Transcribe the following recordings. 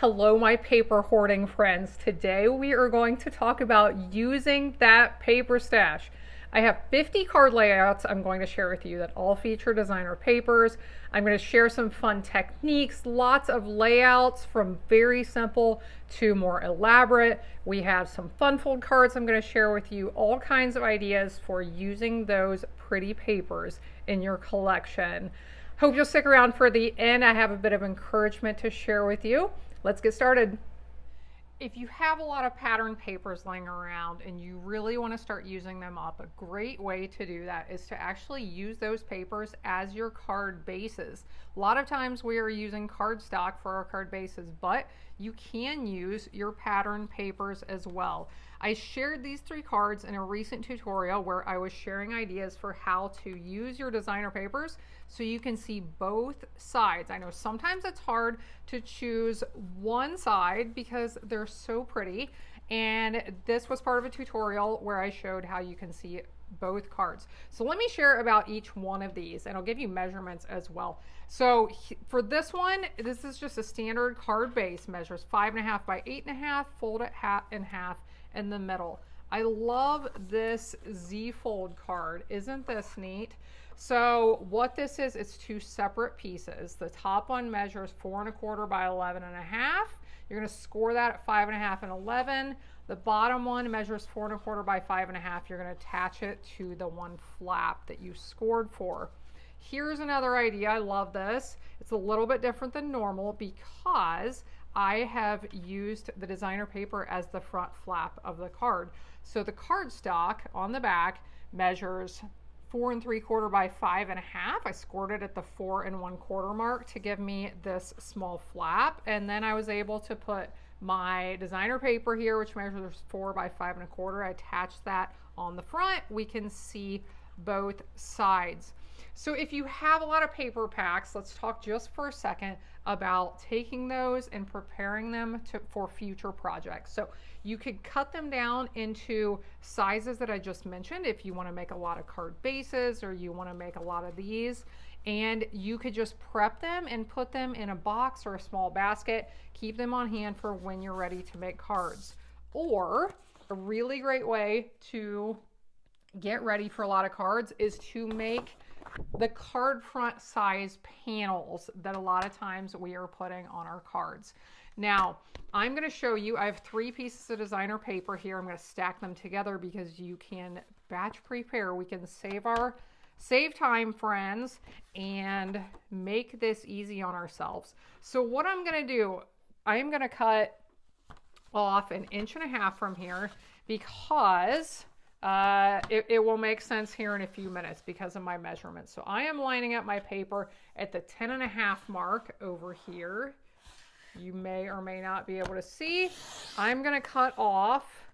Hello, my paper hoarding friends. Today we are going to talk about using that paper stash. I have 50 card layouts I'm going to share with you that all feature designer papers. I'm going to share some fun techniques, lots of layouts from very simple to more elaborate. We have some fun fold cards I'm going to share with you, all kinds of ideas for using those pretty papers in your collection. Hope you'll stick around for the end. I have a bit of encouragement to share with you. Let's get started. If you have a lot of pattern papers laying around and you really want to start using them up, a great way to do that is to actually use those papers as your card bases. A lot of times we are using cardstock for our card bases, but you can use your pattern papers as well. I shared these 3 cards in a recent tutorial where I was sharing ideas for how to use your designer papers so you can see both sides. I know sometimes it's hard to choose one side because they're so pretty, and this was part of a tutorial where I showed how you can see both cards. So let me share about each one of these, and I'll give you measurements as well. So for this one, this is just a standard card base, measures 5.5 by 8.5, fold it in half in the middle. I love this Z fold card. Isn't this neat? So what this is, it's 2 separate pieces. The top one measures 4.25 by 11.5. You're going to score that at 5.5 and 11. The bottom one measures 4.25 by 5.5. You're going to attach it to the one flap that you scored for. Here's another idea. I love this. It's a little bit different than normal because I have used the designer paper as the front flap of the card. So the cardstock on the back measures 4.75 by 5.5. I scored it at the 4.25 mark to give me this small flap, and then I was able to put my designer paper here, which measures 4 by 5.25. I attached that on the front. We can see both sides. So if you have a lot of paper packs, let's talk just for a second about taking those and preparing them for future projects. So you could cut them down into sizes that I just mentioned if you want to make a lot of card bases or you want to make a lot of these. And you could just prep them and put them in a box or a small basket, keep them on hand for when you're ready to make cards. Or a really great way to get ready for a lot of cards is to make the card front size panels that a lot of times we are putting on our cards. Now, I'm going to show you, I have 3 pieces of designer paper here. I'm going to stack them together because you can batch prepare. We can save time, friends, and make this easy on ourselves. So what I'm going to do, I am going to cut off 1.5 inches from here because it will make sense here in a few minutes because of my measurements. So I am lining up my paper at the 10.5 mark over here. You may or may not be able to see. I'm going to cut off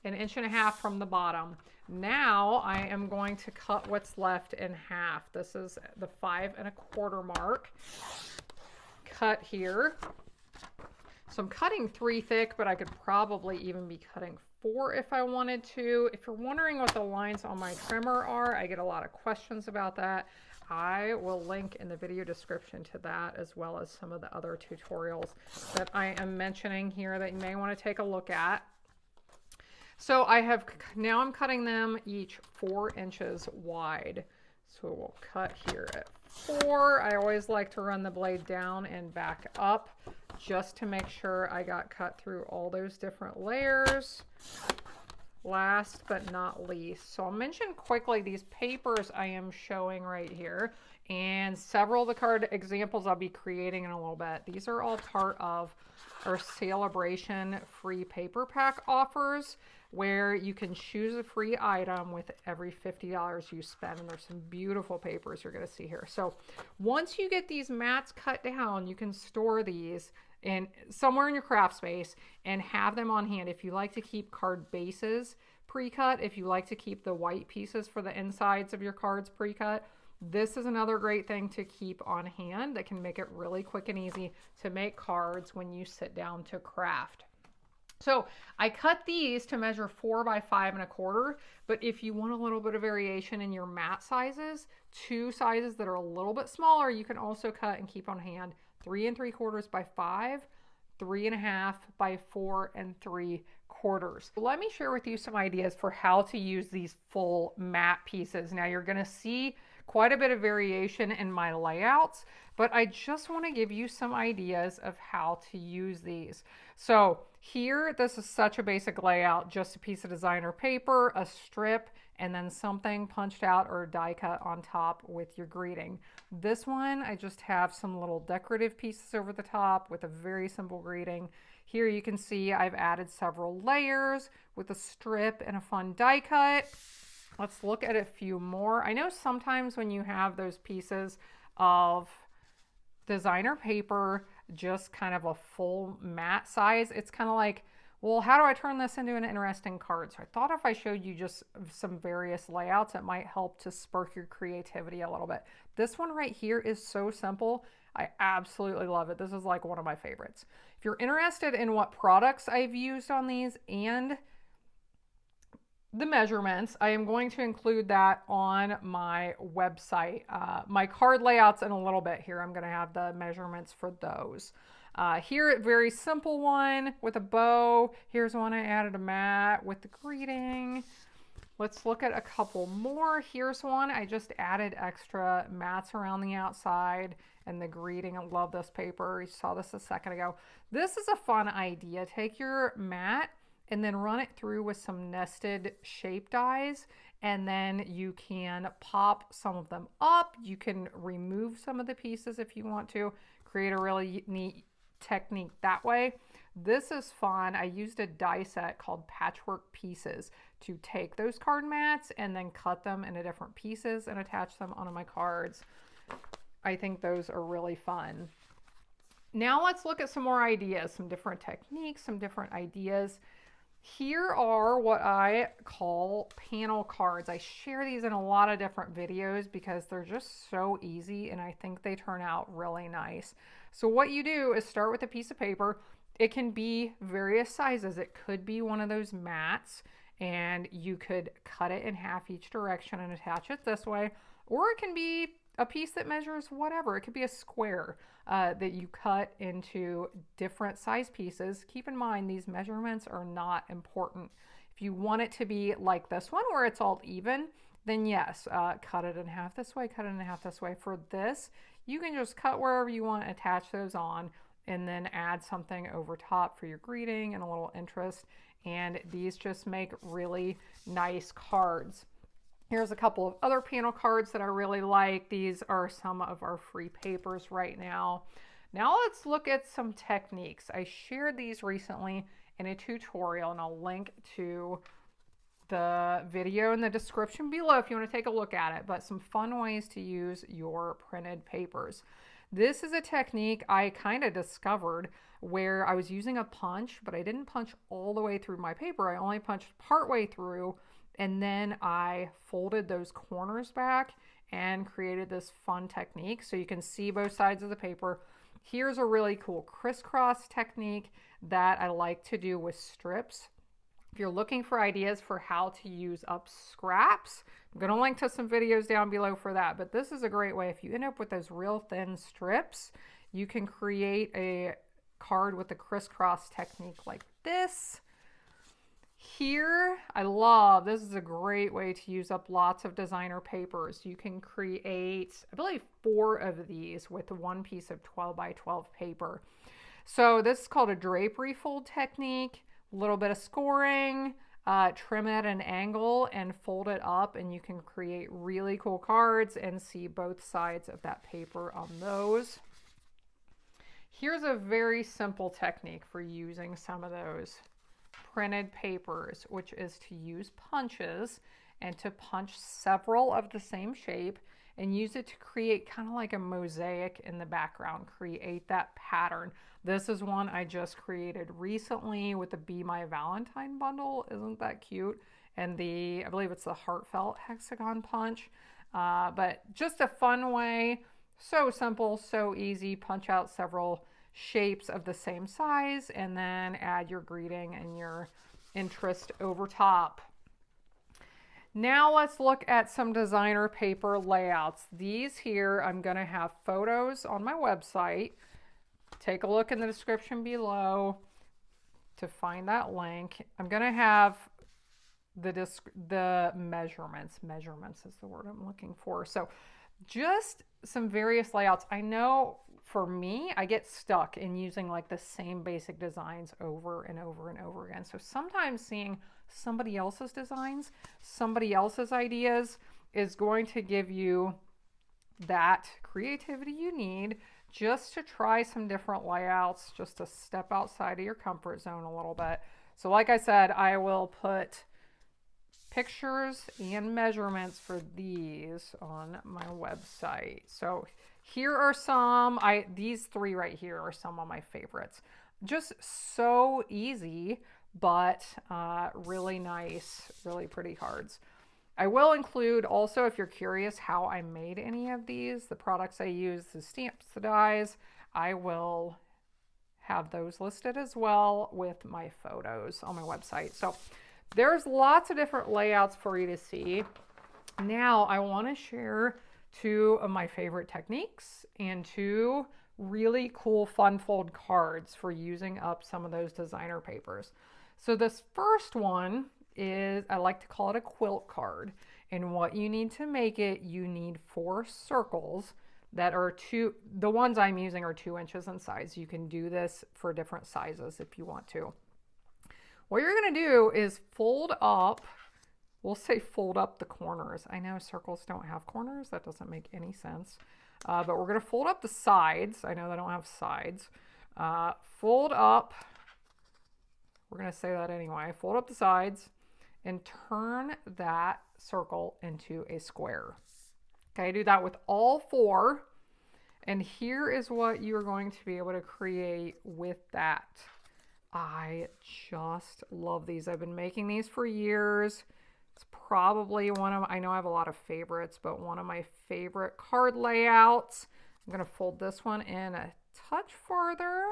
1.5 inches from the bottom. Now I am going to cut what's left in half. This is the 5.25 mark. Cut here. So I'm cutting 3 thick, but I could probably even be cutting 4 if I wanted to. If you're wondering what the lines on my trimmer are, I get a lot of questions about that. I will link in the video description to that, as well as some of the other tutorials that I am mentioning here that you may want to take a look at. So now I'm cutting them each 4 inches wide. So we'll cut here at 4. I always like to run the blade down and back up just to make sure I got cut through all those different layers. Last but not least, so I'll mention quickly these papers I am showing right here and several of the card examples I'll be creating in a little bit. These are all part of our celebration free paper pack offers where you can choose a free item with every $50 you spend, and there's some beautiful papers you're going to see here. So once you get these mats cut down, you can store these in somewhere in your craft space and have them on hand. If you like to keep card bases pre-cut, if you like to keep the white pieces for the insides of your cards pre-cut, this is another great thing to keep on hand that can make it really quick and easy to make cards when you sit down to craft. So I cut these to measure 4 by 5.25, but if you want a little bit of variation in your mat sizes, 2 sizes that are a little bit smaller, you can also cut and keep on hand 3 3/4 by 5, 3.5 by 4 3/4. Let me share with you some ideas for how to use these full mat pieces. Now you're going to see quite a bit of variation in my layouts, but I just want to give you some ideas of how to use these. So here, this is such a basic layout, just a piece of designer paper, a strip, and then something punched out or die cut on top with your greeting. This one, I just have some little decorative pieces over the top with a very simple greeting. Here you can see I've added several layers with a strip and a fun die cut. Let's look at a few more. I know sometimes when you have those pieces of designer paper, just kind of a full mat size, it's kind of like, well, how do I turn this into an interesting card? So I thought if I showed you just some various layouts, it might help to spark your creativity a little bit. This one right here is so simple. I absolutely love it. This is like one of my favorites. If you're interested in what products I've used on these and the measurements, I am going to include that on my website. My card layouts in a little bit here. I'm going to have the measurements for those. Here, very simple one with a bow. Here's one I added a mat with the greeting. Let's look at a couple more. Here's one I just added extra mats around the outside and the greeting. I love this paper. You saw this a second ago. This is a fun idea. Take your mat and then run it through with some nested shape dies, and then you can pop some of them up. You can remove some of the pieces if you want to, create a really neat technique that way. This is fun. I used a die set called Patchwork Pieces to take those card mats and then cut them into different pieces and attach them onto my cards. I think those are really fun. Now let's look at some more ideas, some different techniques, some different ideas. Here are what I call panel cards. I share these in a lot of different videos because they're just so easy and I think they turn out really nice. So what you do is start with a piece of paper. It can be various sizes. It could be one of those mats and you could cut it in half each direction and attach it this way, or it can be a piece that measures whatever. It could be a square that you cut into different size pieces. Keep in mind, these measurements are not important. If you want it to be like this one where it's all even, then yes, cut it in half this way, cut it in half this way. For this, you can just cut wherever you want, attach those on, and then add something over top for your greeting and a little interest. And these just make really nice cards. Here's a couple of other panel cards that I really like. These are some of our free papers right now. Now let's look at some techniques. I shared these recently in a tutorial and I'll link to the video in the description below if you want to take a look at it, but some fun ways to use your printed papers. This is a technique I kind of discovered where I was using a punch, but I didn't punch all the way through my paper. I only punched part way through, and then I folded those corners back and created this fun technique so you can see both sides of the paper. Here's a really cool crisscross technique that I like to do with strips. If you're looking for ideas for how to use up scraps, I'm going to link to some videos down below for that. But this is a great way. If you end up with those real thin strips, you can create a card with a crisscross technique like this. Here, I love, this is a great way to use up lots of designer papers. You can create, I believe, 4 of these with one piece of 12 by 12 paper. So this is called a drapery fold technique. A little bit of scoring, trim it at an angle and fold it up, and you can create really cool cards and see both sides of that paper on those. Here's a very simple technique for using some of those printed papers, which is to use punches and to punch several of the same shape and use it to create kind of like a mosaic in the background, create that pattern. This is one I just created recently with the Be My Valentine bundle. Isn't that cute? And I believe it's the heartfelt hexagon punch, but just a fun way. So simple, so easy. Punch out several shapes of the same size and then add your greeting and your interest over top. Now let's look at some designer paper layouts. These here, I'm going to have photos on my website take a look in the description below to find that link. I'm going to have the measurements. Measurements is the word I'm looking for. So just some various layouts. I know for me, I get stuck in using like the same basic designs over and over and over again. So sometimes seeing somebody else's designs, somebody else's ideas is going to give you that creativity you need just to try some different layouts, just to step outside of your comfort zone a little bit. So like I said, I will put pictures and measurements for these on my website. So here are some, these three right here are some of my favorites. Just so easy, but really nice, really pretty cards. I will include also, if you're curious how I made any of these, the products I use, the stamps, the dies, I will have those listed as well with my photos on my website. So there's lots of different layouts for you to see. Now I want to share two of my favorite techniques and two really cool fun fold cards for using up some of those designer papers. So this first one is, I like to call it a quilt card. And what you need to make it, you need 4 circles that are the ones I'm using are 2 inches in size. You can do this for different sizes if you want to. What you're going to do is fold up, we'll say fold up the corners. I know circles don't have corners. That doesn't make any sense. But we're going to fold up the sides. I know they don't have sides. Fold up, we're going to say that anyway. Fold up the sides and turn that circle into a square. Okay, do that with all 4. And here is what you're going to be able to create with that. I just love these. I've been making these for years. It's probably I know I have a lot of favorites, but one of my favorite card layouts. I'm going to fold this one in a touch further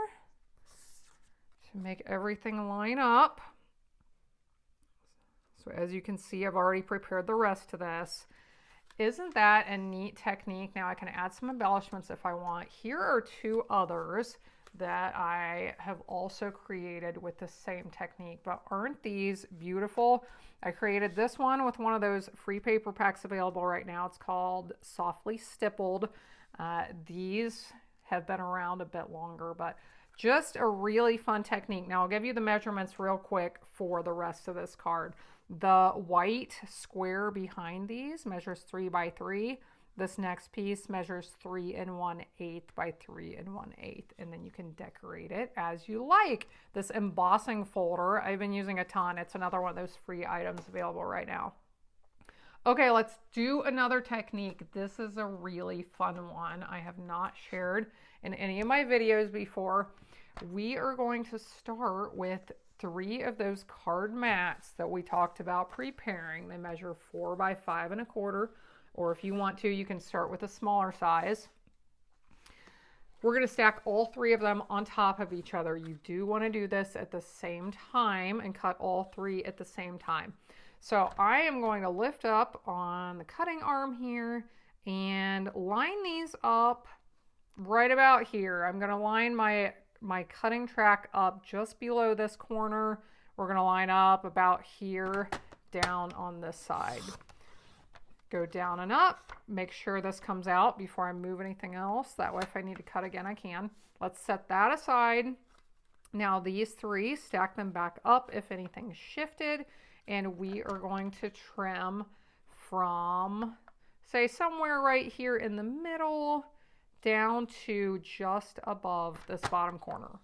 to make everything line up. So as you can see, I've already prepared the rest of this. Isn't that a neat technique? Now I can add some embellishments if I want. Here are 2 others that I have also created with the same technique, but aren't these beautiful? I created this one with one of those free paper packs available right now. It's called Softly Stippled. These have been around a bit longer, but just a really fun technique. Now I'll give you the measurements real quick for the rest of this card. The white square behind these measures 3 by 3. This next piece measures 3 1/8 by 3 1/8, and then you can decorate it as you like. This embossing folder, I've been using a ton. It's another one of those free items available right now. Okay, let's do another technique. This is a really fun one I have not shared in any of my videos before. We are going to start with 3 of those card mats that we talked about preparing. They measure 4 by 5 1/4. Or if you want to, you can start with a smaller size. We're going to stack all 3 of them on top of each other. You do want to do this at the same time and cut all 3 at the same time. So I am going to lift up on the cutting arm here and line these up right about here. I'm going to line my cutting track up just below this corner. We're going to line up about here down on this side. Go down and up, make sure this comes out before I move anything else. That way if I need to cut again, I can. Let's set that aside. Now these 3, stack them back up if anything shifted, and we are going to trim from, say, somewhere right here in the middle down to just above this bottom corner.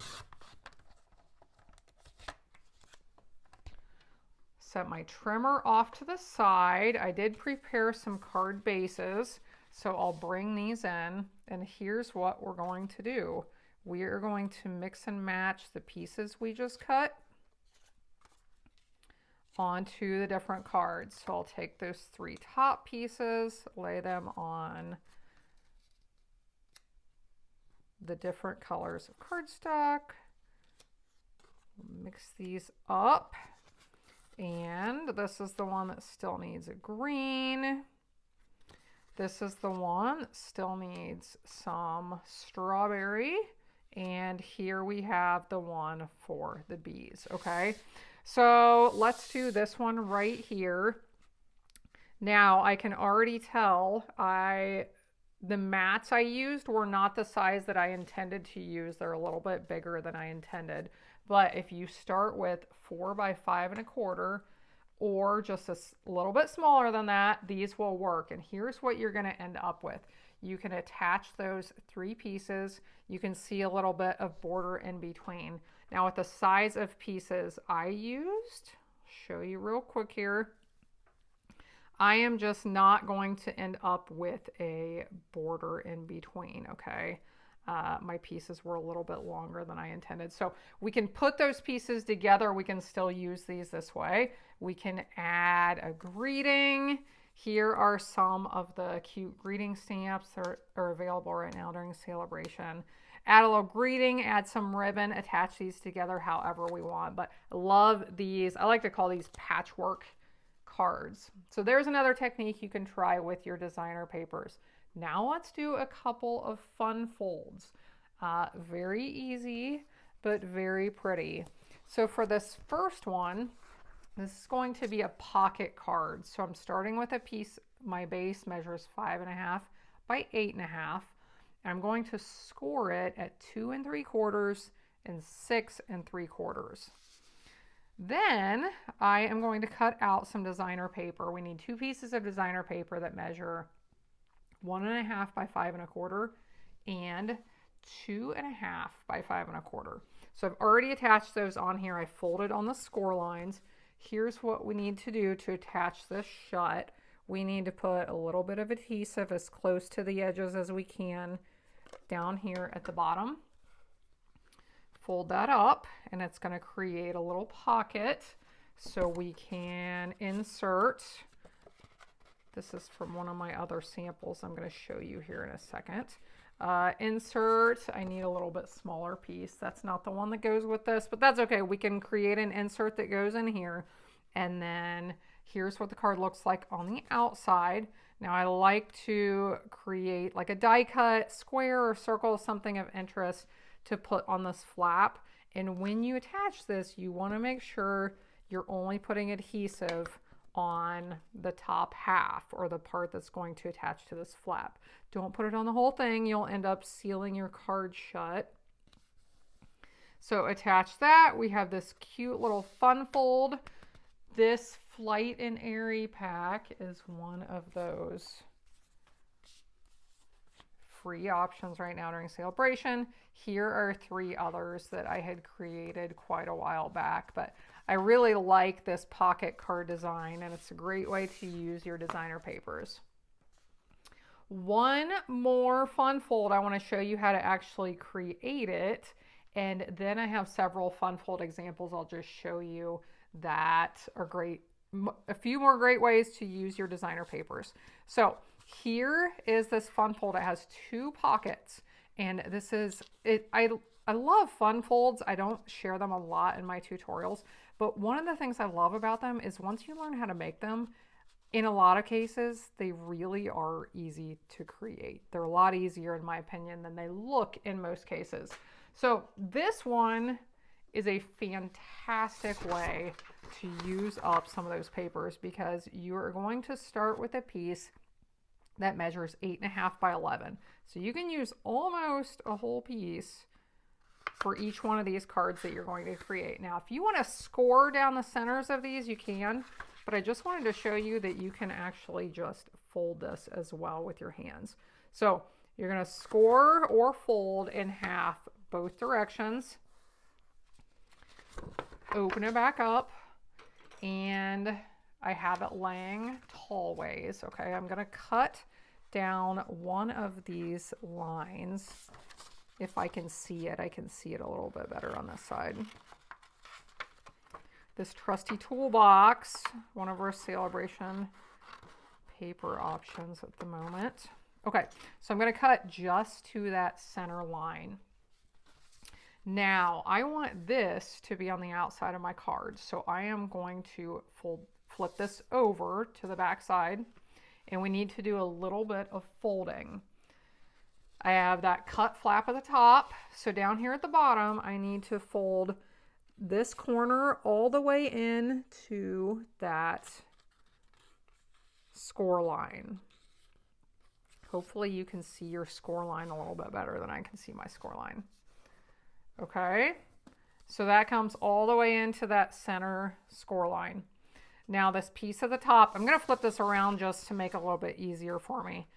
Set my trimmer off to the side. I did prepare some card bases, so I'll bring these in, and here's what we're going to do. We are going to mix and match the pieces we just cut onto the different cards. So I'll take those 3 top pieces, lay them on the different colors of cardstock, mix these up. And this is the one that still needs a green. This is the one that still needs some strawberry. And here we have the one for the bees, okay? So let's do this one right here. Now I can already tell the mats I used were not the size that I intended to use. They're a little bit bigger than I intended. But if you start with 4 by 5 1/4 or just a little bit smaller than that, these will work. And here's what you're going to end up with. You can attach those 3 pieces. You can see a little bit of border in between. Now with the size of pieces I used, show you real quick here. I am just not going to end up with a border in between, okay? My pieces were a little bit longer than I intended. So we can put those pieces together. We can still use these this way. We can add a greeting. Here are some of the cute greeting stamps that are available right now during celebration. Add a little greeting, add some ribbon, attach these together however we want. But I love these. I like to call these patchwork cards. So there's another technique you can try with your designer papers. Now let's do a couple of fun folds. Very easy, but very pretty. So for this first one, this is going to be a pocket card. So I'm starting with a piece, my base measures 5 1/2 by 8 1/2. And I'm going to score it at 2 3/4 and 6 3/4. Then I am going to cut out some designer paper. We need 2 pieces of designer paper that measure 1 1/2 by 5 1/4 and 2 1/2 by 5 1/4. So I've already attached those on here. I folded on the score lines. Here's what we need to do to attach this shut. We need to put a little bit of adhesive as close to the edges as we can down here at the bottom. Fold that up, and it's going to create a little pocket so we can insert. This is from one of my other samples I'm going to show you here in a second. Insert, I need a little bit smaller piece. That's not the one that goes with this, but that's okay. We can create an insert that goes in here. And then here's what the card looks like on the outside. Now I like to create like a die cut, square or circle, something of interest to put on this flap. And when you attach this, you want to make sure you're only putting adhesive on the top half or the part that's going to attach to this flap. Don't put it on the whole thing. You'll end up sealing your card shut. So attach that. We have this cute little fun fold. This Flight and Airy pack is one of those free options right now during celebration. Here are 3 others that I had created quite a while back, but I really like this pocket card design, and it's a great way to use your designer papers. One more fun fold. I want to show you how to actually create it, and then I have several fun fold examples I'll just show you that are great. A few more great ways to use your designer papers. So here is this fun fold. It has 2 pockets, and this is it. I love fun folds. I don't share them a lot in my tutorials, but one of the things I love about them is once you learn how to make them, in a lot of cases, they really are easy to create. They're a lot easier, in my opinion, than they look in most cases. So this one is a fantastic way to use up some of those papers because you are going to start with a piece that measures 8 1/2 by 11. So you can use almost a whole piece for each one of these cards that you're going to create. Now, if you want to score down the centers of these, you can, but I just wanted to show you that you can actually just fold this as well with your hands. So you're going to score or fold in half both directions. Open it back up, and I have it laying tall ways. Okay, I'm going to cut down one of these lines. If I can see it, I can see it a little bit better on this side. This trusty toolbox, one of our celebration paper options at the moment. Okay, so I'm going to cut just to that center line. Now, I want this to be on the outside of my card, so I am going to flip this over to the back side, and we need to do a little bit of folding. I have that cut flap at the top. So down here at the bottom, I need to fold this corner all the way in to that score line. Hopefully you can see your score line a little bit better than I can see my score line. Okay, so that comes all the way into that center score line. Now this piece at the top, I'm going to flip this around just to make it a little bit easier for me,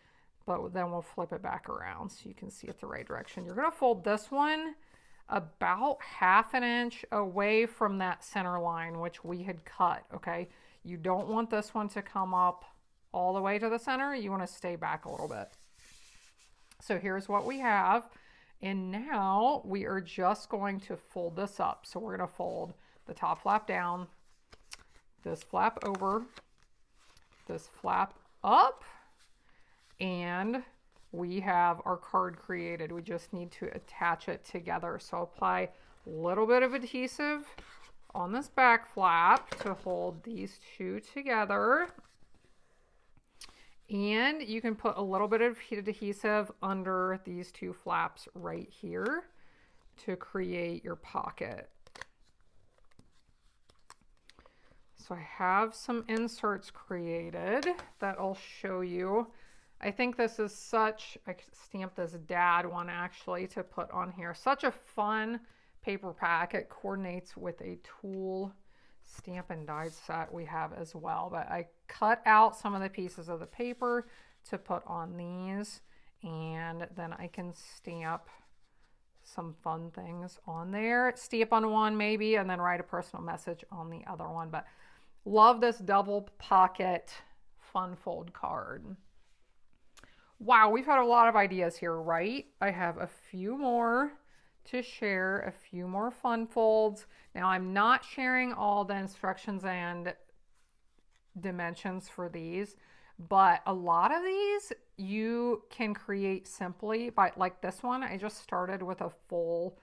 but then we'll flip it back around so you can see it the right direction. You're going to fold this one about 1/2 inch away from that center line, which we had cut, okay? You don't want this one to come up all the way to the center. You want to stay back a little bit. So here's what we have. And now we are just going to fold this up. So we're going to fold the top flap down, this flap over, this flap up, and we have our card created. We just need to attach it together. So apply a little bit of adhesive on this back flap to hold these two together. And you can put a little bit of heated adhesive under these two flaps right here to create your pocket. So I have some inserts created that I'll show you. I think this is such, I stamped this dad one actually to put on here. Such a fun paper pack. It coordinates with a tool stamp and die set we have as well. But I cut out some of the pieces of the paper to put on these, and then I can stamp some fun things on there. Stamp on one maybe, and then write a personal message on the other one. But love this double pocket fun fold card. Wow, we've had a lot of ideas here, right? I have a few more to share, a few more fun folds. Now I'm not sharing all the instructions and dimensions for these, but a lot of these you can create simply by, like this one, I just started with a full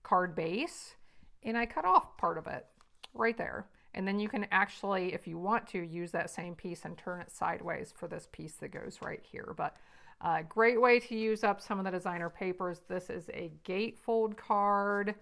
card base and I cut off part of it right there. And then you can actually, if you want to, use that same piece and turn it sideways for this piece that goes right here. But great way to use up some of the designer papers. This is a gatefold card.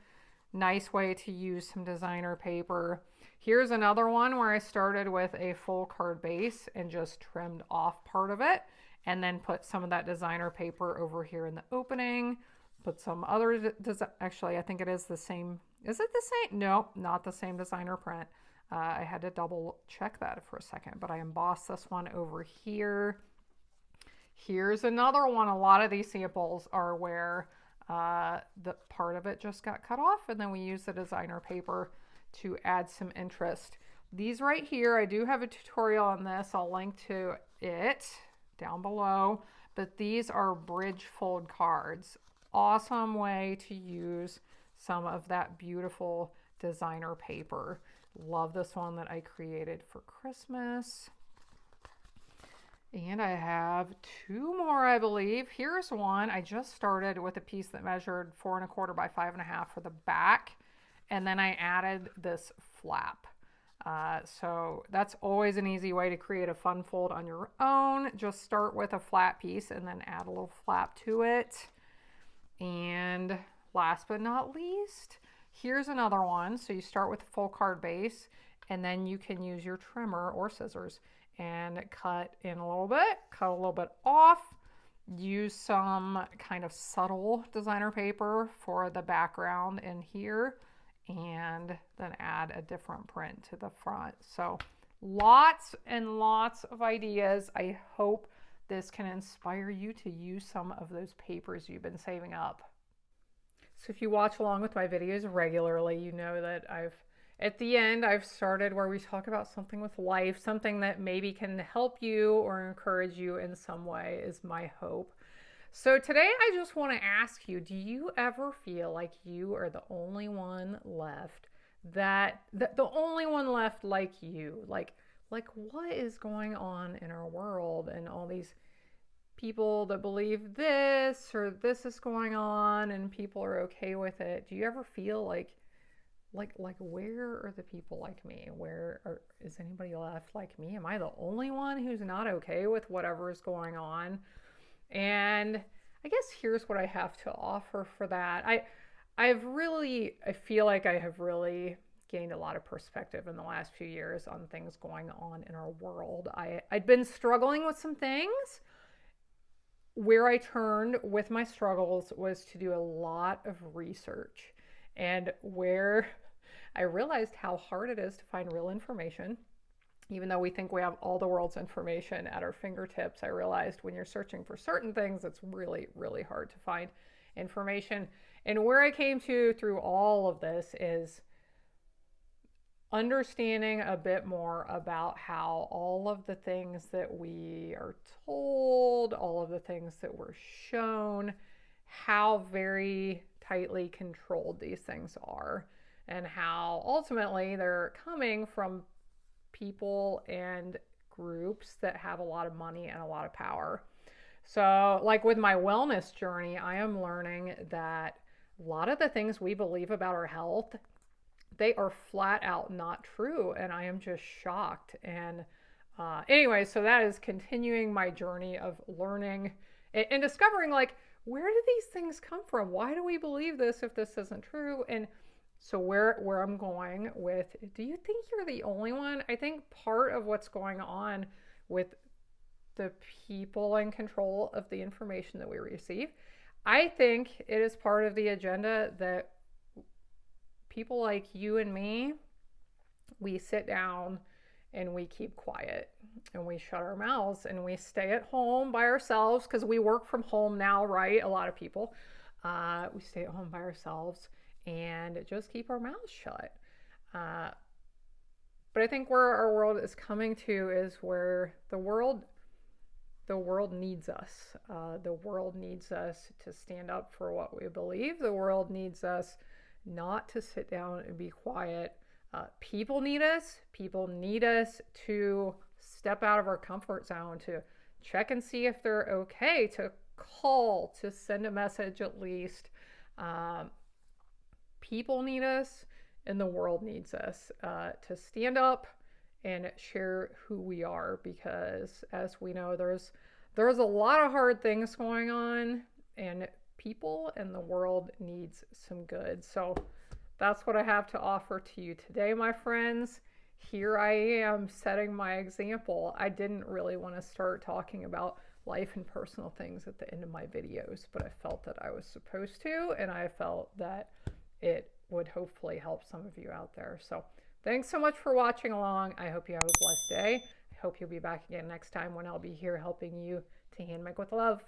Nice way to use some designer paper. Here's another one where I started with a full card base and just trimmed off part of it and then put some of that designer paper over here in the opening. Put some other, actually I think it is the same. Is it the same? No, not the same designer print. I had to double check that for a second, but I embossed this one over here. Here's another one. A lot of these samples are where the part of it just got cut off, and then we use the designer paper to add some interest. These right here, I do have a tutorial on this. I'll link to it down below, but these are bridge fold cards. Awesome way to use some of that beautiful designer paper. Love this one that I created for Christmas. And I have two more, I believe. Here's one. I just started with a piece that measured 4 1/4 by 5 1/2 for the back. And then I added this flap. So that's always an easy way to create a fun fold on your own. Just start with a flat piece and then add a little flap to it. And last but not least, here's another one. So you start with a full card base, and then you can use your trimmer or scissors and cut in a little bit, cut a little bit off, use some kind of subtle designer paper for the background in here, and then add a different print to the front. So lots and lots of ideas. I hope this can inspire you to use some of those papers you've been saving up. So if you watch along with my videos regularly, you know that at the end, I've started where we talk about something with life, something that maybe can help you or encourage you in some way is my hope. So today I just want to ask you, do you ever feel like you are the only one left the only one left like you? Like what is going on in our world and all these people that believe this or this is going on and people are okay with it? Do you ever feel like where are the people like me? Is anybody left like me? Am I the only one who's not okay with whatever is going on? And I guess here's what I have to offer for that. I feel like I have really gained a lot of perspective in the last few years on things going on in our world. I'd been struggling with some things. Where I turned with my struggles was to do a lot of research, and where I realized how hard it is to find real information. Even though we think we have all the world's information at our fingertips, I realized when you're searching for certain things, it's really, really hard to find information. And where I came to through all of this is understanding a bit more about how all of the things that we are told, all of the things that we're shown, how very tightly controlled these things are, and how ultimately they're coming from people and groups that have a lot of money and a lot of power. So, like with my wellness journey, I am learning that a lot of the things we believe about our health, they are flat out not true, and I am just shocked. And anyway, so that is continuing my journey of learning and discovering, like, where do these things come from? Why do we believe this if this isn't true? And so where I'm going with, do you think you're the only one? I think part of what's going on with the people in control of the information that we receive, I think it is part of the agenda that people like you and me, we sit down and we keep quiet and we shut our mouths and we stay at home by ourselves because we work from home now, right? A lot of people. We stay at home by ourselves and just keep our mouths shut. But I think where our world is coming to is where the world needs us. The world needs us to stand up for what we believe. The world needs us not to sit down and be quiet. People need us. People need us to step out of our comfort zone, to check and see if they're okay, to call, to send a message at least. People need us, and the world needs us to stand up and share who we are, because as we know, there's a lot of hard things going on, and people and the world needs some good. So that's what I have to offer to you today, my friends. Here I am setting my example. I didn't really want to start talking about life and personal things at the end of my videos, but I felt that I was supposed to, and I felt that it would hopefully help some of you out there. So thanks so much for watching along. I hope you have a blessed day. I hope you'll be back again next time when I'll be here helping you to hand make with love.